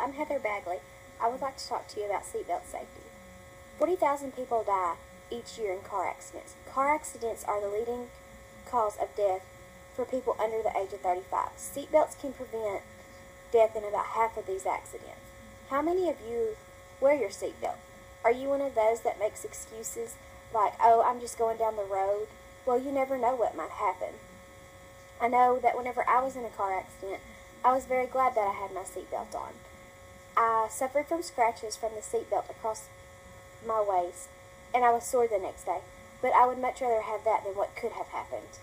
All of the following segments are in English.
I'm Heather Bagley. I would like to talk to you about seatbelt safety. 40,000 people die each year in car accidents. Car accidents are the leading cause of death for people under the age of 35. Seatbelts can prevent death in about half of these accidents. How many of you wear your seatbelt? Are you one of those that makes excuses like, oh, I'm just going down the road? Well, you never know what might happen. I know that whenever I was in a car accident, I was very glad that I had my seatbelt on. I suffered from scratches from the seatbelt across my waist, and I was sore the next day, but I would much rather have that than what could have happened.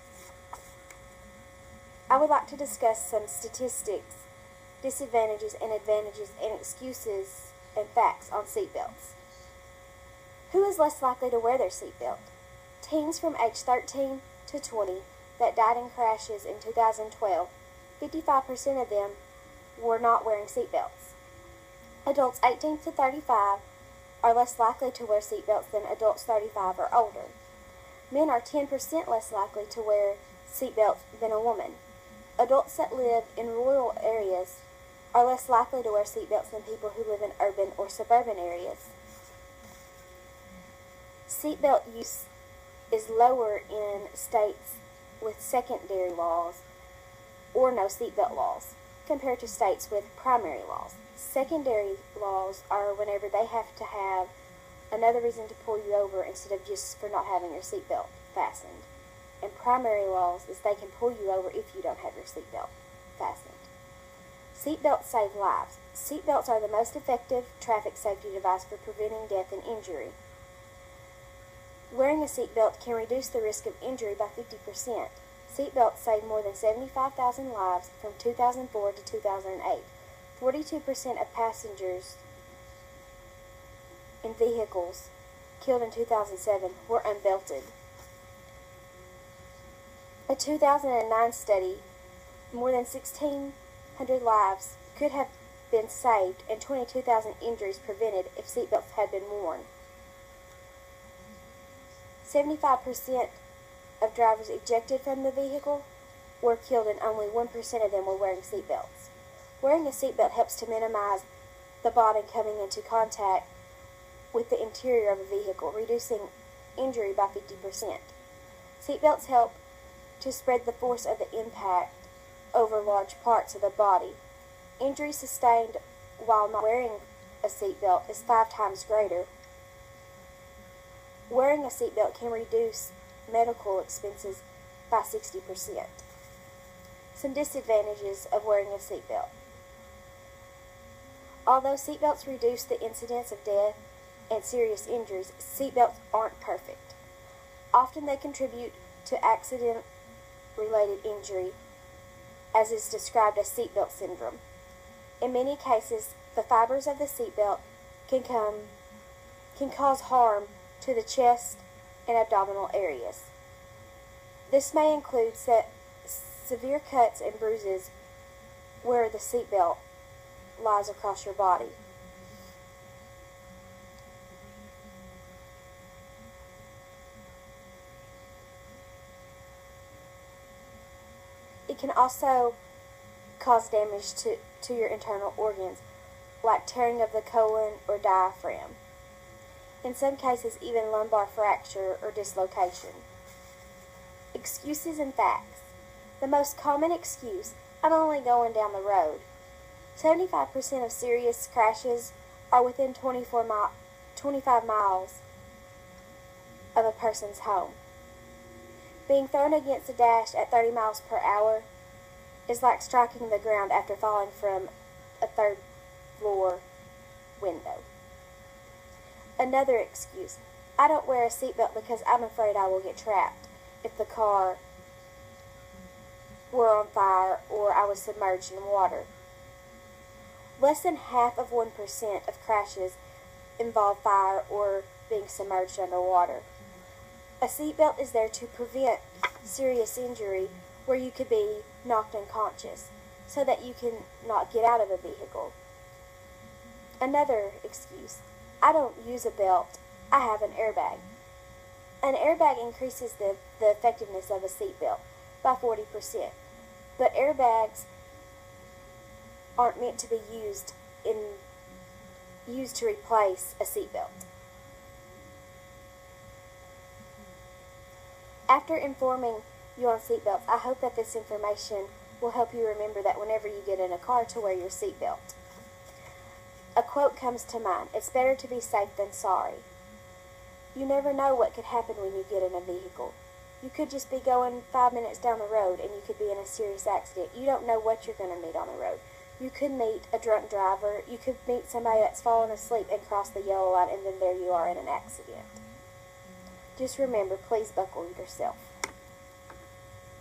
I would like to discuss some statistics, disadvantages and advantages, and excuses and facts on seatbelts. Who is less likely to wear their seatbelt? Teens from age 13 to 20 that died in crashes in 2012, 55% of them were not wearing seatbelts. Adults 18 to 35 are less likely to wear seatbelts than adults 35 or older. Men are 10% less likely to wear seatbelts than a woman. Adults that live in rural areas are less likely to wear seatbelts than people who live in urban or suburban areas. Seatbelt use is lower in states with secondary laws or no seatbelt laws compared to states with primary laws. Secondary laws are whenever they have to have another reason to pull you over instead of just for not having your seatbelt fastened. And primary laws is they can pull you over if you don't have your seatbelt fastened. Seatbelts save lives. Seatbelts are the most effective traffic safety device for preventing death and injury. Wearing a seatbelt can reduce the risk of injury by 50%. Seatbelts saved more than 75,000 lives from 2004 to 2008. 42% of passengers in vehicles killed in 2007 were unbelted. A 2009 study, more than 1,600 lives could have been saved and 22,000 injuries prevented if seatbelts had been worn. 75% of drivers ejected from the vehicle were killed and only 1% of them were wearing seatbelts. Wearing a seatbelt helps to minimize the body coming into contact with the interior of a vehicle, reducing injury by 50%. Seatbelts help to spread the force of the impact over large parts of the body. Injury sustained while not wearing a seatbelt is 5 times greater. Wearing a seatbelt can reduce medical expenses by 60%. Some disadvantages of wearing a seatbelt. Although seatbelts reduce the incidence of death and serious injuries, seatbelts aren't perfect. Often they contribute to accident-related injury, as is described as seatbelt syndrome. In many cases, the fibers of the seatbelt can cause harm to the chest and abdominal areas. This may include severe cuts and bruises where the seatbelt lies across your body. It can also cause damage to your internal organs, like tearing of the colon or diaphragm. In some cases, even lumbar fracture or dislocation. Excuses and facts. The most common excuse, I'm only going down the road. 75% of serious crashes are within 25 miles of a person's home. Being thrown against a dash at 30 miles per hour is like striking the ground after falling from a third floor window. Another excuse, I don't wear a seatbelt because I'm afraid I will get trapped if the car were on fire or I was submerged in water. Less than half of 1% of crashes involve fire or being submerged underwater. A seatbelt is there to prevent serious injury where you could be knocked unconscious, so that you can not get out of a vehicle. Another excuse, I don't use a belt, I have an airbag. An airbag increases the effectiveness of a seatbelt by 40%, but airbags aren't meant to be used in used to replace a seatbelt. After informing you on seatbelts, I hope that this information will help you remember that whenever you get in a car to wear your seatbelt. A quote comes to mind: "It's better to be safe than sorry." You never know what could happen when you get in a vehicle. You could just be going 5 minutes down the road and you could be in a serious accident. You don't know what you're going to meet on the road. You could meet a drunk driver. You could meet somebody that's fallen asleep and cross the yellow line, and then there you are in an accident. Just remember, please buckle yourself.